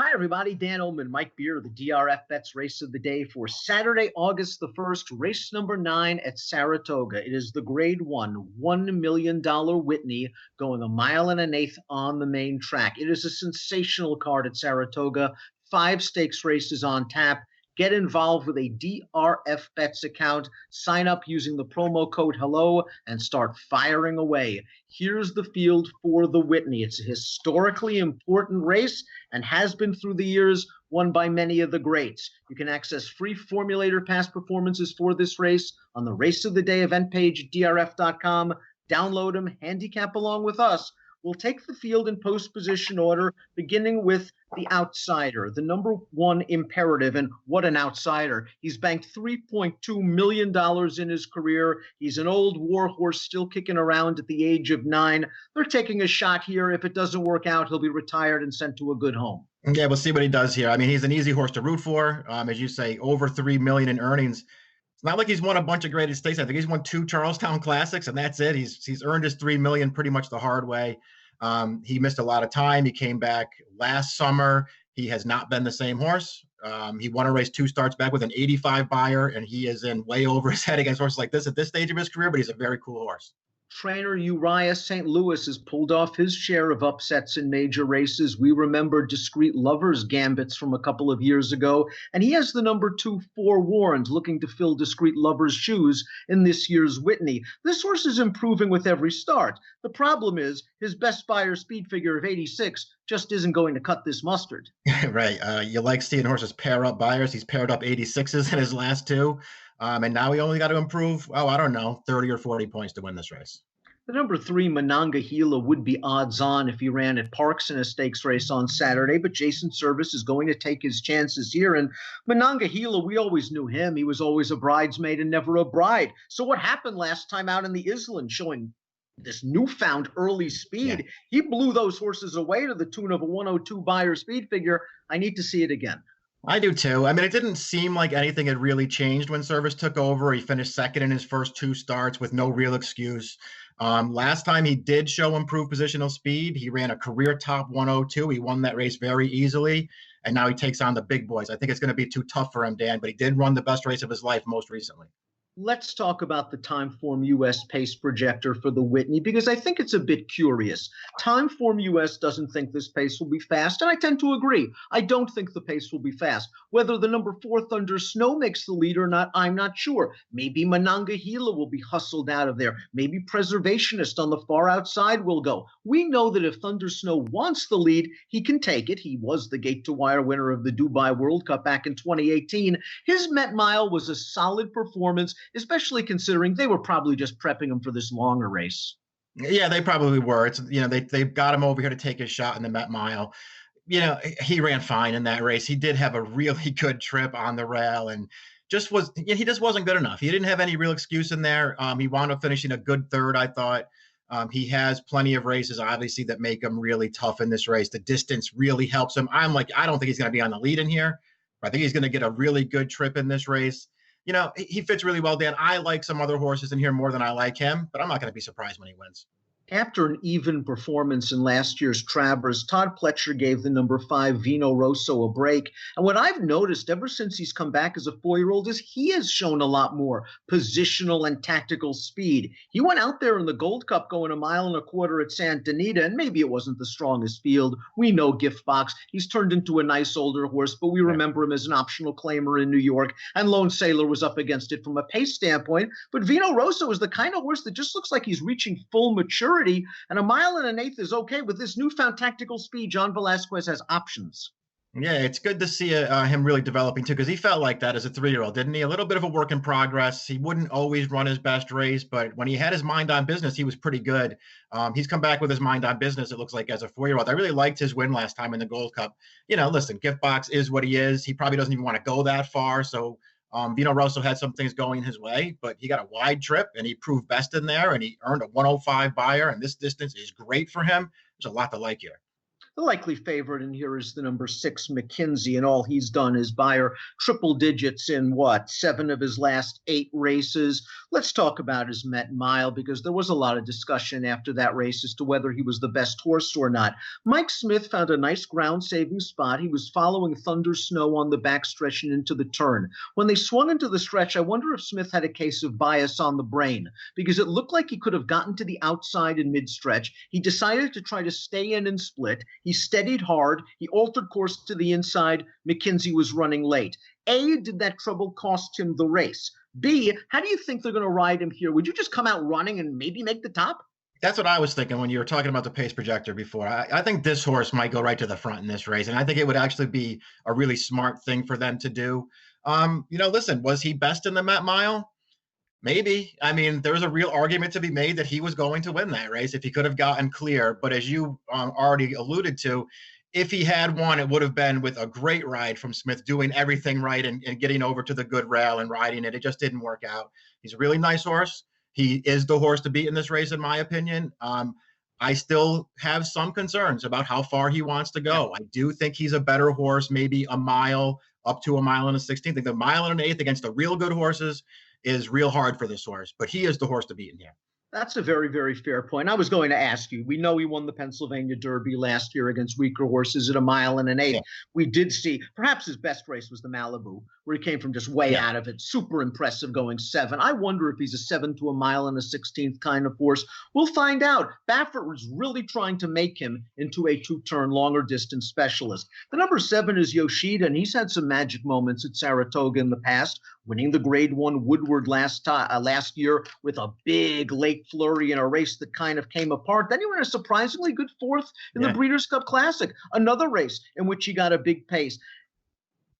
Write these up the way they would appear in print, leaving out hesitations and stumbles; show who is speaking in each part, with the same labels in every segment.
Speaker 1: Hi, everybody. Dan Illman, Mike Beer, the DRFBets race of the day for Saturday, August the 1st, race number 9 at Saratoga. It is the grade one, $1 million Whitney going a mile and an eighth on the main track. It is a sensational card at Saratoga. 5 stakes races on tap. Get involved with a DRFBets account, sign up using the promo code HELLO, and start firing away. Here's the field for the Whitney. It's a historically important race and has been through the years, won by many of the greats. You can access free formulator past performances for this race on the Race of the Day event page at drf.com. Download them, handicap along with us. We'll take the field in post position order, beginning with the outsider, the number one imperative. And what an outsider. He's banked $3.2 million in his career. He's an old war horse still kicking around at the age of 9. They're taking a shot here. If it doesn't work out, he'll be retired and sent to a good home.
Speaker 2: Yeah, we'll see what he does here. I mean, he's an easy horse to root for. As you say, over $3 million in earnings. It's not like he's won a bunch of graded stakes. I think he's won 2 Charlestown Classics, and that's it. He's earned his $3 million pretty much the hard way. He missed a lot of time. He came back last summer. He has not been the same horse. He won a race 2 starts back with an 85 buyer, and he is in way over his head against horses like this at this stage of his career, but he's a very cool horse.
Speaker 1: Trainer Uriah St. Louis has pulled off his share of upsets in major races. We remember Discreet Lover's gambits from a couple of years ago, and he has the number 2 Forewarned looking to fill Discreet Lover's shoes in this year's Whitney. This horse is improving with every start. The problem is his best buyer speed figure of 86 just isn't going to cut this mustard.
Speaker 2: Right. You like seeing horses pair up buyers. He's paired up 86s in his last 2. And now he only got to improve, I don't know, 30 or 40 points to win this race.
Speaker 1: The number 3 Monongahela would be odds on if he ran at Parks in a stakes race on Saturday, but Jason Service is going to take his chances here. And Monongahela, we always knew him. He was always a bridesmaid and never a bride. So what happened last time out in the Island showing this newfound early speed? Yeah. He blew those horses away to the tune of a 102 buyer speed figure. I need to see it again.
Speaker 2: I do too. I mean, it didn't seem like anything had really changed when Service took over. He finished second in his first 2 starts with no real excuse. Last time he did show improved positional speed. He ran a career top 102. He won that race very easily. And now he takes on the big boys. I think it's going to be too tough for him, Dan, but he did run the best race of his life most recently.
Speaker 1: Let's talk about the Timeform US pace projector for the Whitney, because I think it's a bit curious. Timeform US doesn't think this pace will be fast, and I tend to agree. I don't think the pace will be fast. Whether the number 4 Thunder Snow makes the lead or not, I'm not sure. Maybe Monongahela will be hustled out of there. Maybe Preservationist on the far outside will go. We know that if Thunder Snow wants the lead, he can take it. He was the gate-to-wire winner of the Dubai World Cup back in 2018. His Met Mile was a solid performance, especially considering they were probably just prepping him for this longer race.
Speaker 2: Yeah, they probably were. It's, they've got him over here to take his shot in the Met Mile. He ran fine in that race. He did have a really good trip on the rail and he just wasn't good enough. He didn't have any real excuse in there. He wound up finishing a good 3rd, I thought. He has plenty of races, obviously, that make him really tough in this race. The distance really helps him. I don't think he's going to be on the lead in here. I think he's going to get a really good trip in this race. He fits really well, Dan. I like some other horses in here more than I like him, but I'm not going to be surprised when he wins.
Speaker 1: After an even performance in last year's Travers, Todd Pletcher gave the number 5 Vino Rosso a break. And what I've noticed ever since he's come back as a 4-year-old is he has shown a lot more positional and tactical speed. He went out there in the Gold Cup going 1.25 miles at Santa Anita, and maybe it wasn't the strongest field. We know Gift Box. He's turned into a nice older horse, but we remember him as an optional claimer in New York, and Lone Sailor was up against it from a pace standpoint. But Vino Rosso is the kind of horse that just looks like he's reaching full maturity. And 1.125 miles is okay. With this newfound tactical speed, John Velasquez has options.
Speaker 2: Yeah, it's good to see him really developing too, because he felt like that as a 3-year-old, didn't he? A little bit of a work in progress. He wouldn't always run his best race, but when he had his mind on business, he was pretty good. He's come back with his mind on business, it looks like, as a 4-year-old. I really liked his win last time in the Gold Cup. Listen, Gift Box is what he is. He probably doesn't even want to go that far, so Vino Rosso had some things going his way, but he got a wide trip and he proved best in there and he earned a 105 buyer, and this distance is great for him. There's a lot to like here.
Speaker 1: The likely favorite in here is the number 6, McKenzie, and all he's done is buy her triple digits in what, 7 of his last 8 races. Let's talk about his Met Mile because there was a lot of discussion after that race as to whether he was the best horse or not. Mike Smith found a nice ground-saving spot. He was following Thunder Snow on the backstretch and into the turn. When they swung into the stretch, I wonder if Smith had a case of bias on the brain because it looked like he could have gotten to the outside in mid-stretch. He decided to try to stay in and split. He steadied hard. He altered course to the inside. McKenzie was running late. A, did that trouble cost him the race? B, how do you think they're going to ride him here? Would you just come out running and maybe make the top?
Speaker 2: That's what I was thinking when you were talking about the pace projector before. I think this horse might go right to the front in this race, and I think it would actually be a really smart thing for them to do. Listen, was he best in the Met Mile? Maybe. I mean, there was a real argument to be made that he was going to win that race if he could have gotten clear. But as you already alluded to, if he had won, it would have been with a great ride from Smith, doing everything right and getting over to the good rail and riding it. It just didn't work out. He's a really nice horse. He is the horse to beat in this race, in my opinion. I still have some concerns about how far he wants to go. I do think he's a better horse, maybe a mile, up to a mile and a 16th. I think the mile and an eighth against the real good horses is real hard for this horse, but he is the horse to beat in here.
Speaker 1: That's a very, very fair point. I was going to ask you, we know he won the Pennsylvania Derby last year against weaker horses at a mile and an eighth. Yeah. We did see, perhaps his best race was the Malibu, where he came from just way out of it. Super impressive going 7. I wonder if he's a 7 to a mile and a 16th kind of horse. We'll find out. Baffert was really trying to make him into a 2-turn longer distance specialist. The number 7 is Yoshida, and he's had some magic moments at Saratoga in the past, winning the Grade 1 Woodward last year with a big late flurry in a race that kind of came apart. Then he ran a surprisingly good 4th in the Breeders' Cup Classic, another race in which he got a big pace.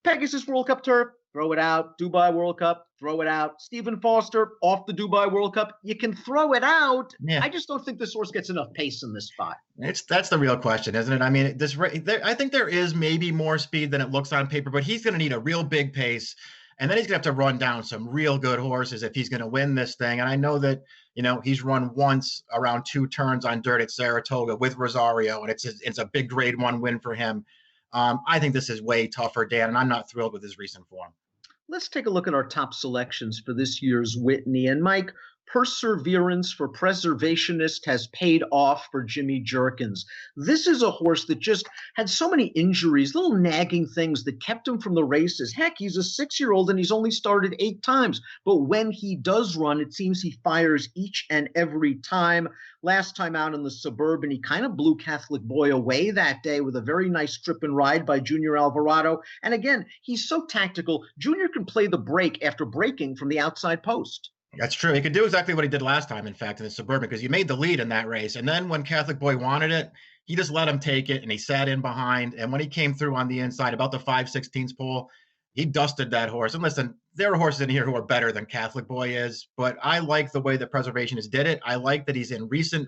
Speaker 1: Pegasus World Cup turf, throw it out. Dubai World Cup, throw it out. Stephen Foster, off the Dubai World Cup. You can throw it out. Yeah. I just don't think this horse gets enough pace in this spot.
Speaker 2: That's the real question, isn't it? I mean, I think there is maybe more speed than it looks on paper, but he's going to need a real big pace. And then he's going to have to run down some real good horses if he's going to win this thing. And I know that, he's run once around 2 turns on dirt at Saratoga with Rosario, and it's a big Grade 1 win for him. I think this is way tougher, Dan, and I'm not thrilled with his recent form.
Speaker 1: Let's take a look at our top selections for this year's Whitney. And Mike, perseverance for preservationist has paid off for Jimmy Jerkins. This is a horse that just had so many injuries, little nagging things that kept him from the races. Heck, he's a 6-year-old and he's only started 8 times. But when he does run, it seems he fires each and every time. Last time out in the Suburban, he kind of blew Catholic Boy away that day with a very nice trip and ride by Junior Alvarado. And again, he's so tactical. Junior can play the break after breaking from the outside post.
Speaker 2: That's true. He could do exactly what he did last time, in fact, in the Suburban, because he made the lead in that race. And then when Catholic Boy wanted it, he just let him take it, and he sat in behind. And when he came through on the inside, about the 5/16 pole, he dusted that horse. And listen, there are horses in here who are better than Catholic Boy is, but I like the way the Preservationist did it. I like that he's in recent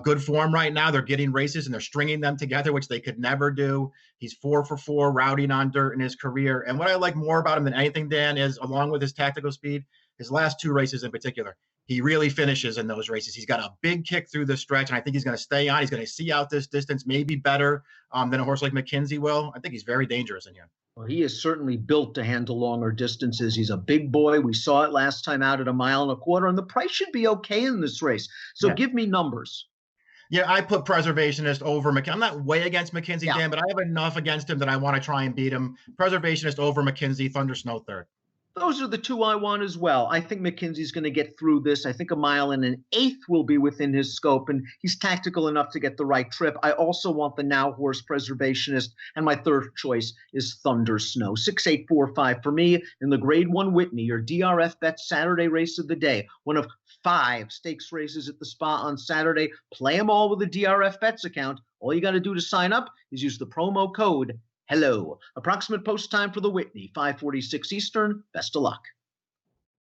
Speaker 2: good form right now. They're getting races, and they're stringing them together, which they could never do. He's 4 for 4 routing on dirt in his career. And what I like more about him than anything, Dan, is along with his tactical speed, his last 2 races in particular, he really finishes in those races. He's got a big kick through the stretch, and I think he's going to stay on. He's going to see out this distance maybe better than a horse like McKenzie will. I think he's very dangerous in here.
Speaker 1: Well, he is certainly built to handle longer distances. He's a big boy. We saw it last time out at a 1.25 miles, and the price should be okay in this race. So give me numbers.
Speaker 2: Yeah, I put Preservationist over McKenzie. I'm not way against McKenzie, Dan, but I have enough against him that I want to try and beat him. Preservationist over McKenzie, Thunder Snow 3rd.
Speaker 1: Those are the 2 I want as well. I think McKenzie's going to get through this. I think 1.125 miles will be within his scope, and he's tactical enough to get the right trip. I also want the now horse Preservationist, and my 3rd choice is Thunder Snow. 6-8-4-5 for me in the Grade 1 Whitney, your DRFBets Saturday race of the day. One of 5 stakes races at the Spa on Saturday. Play them all with a DRFBets account. All you got to do to sign up is use the promo code HELLO. Approximate post time for the Whitney, 5:46 Eastern. Best of luck.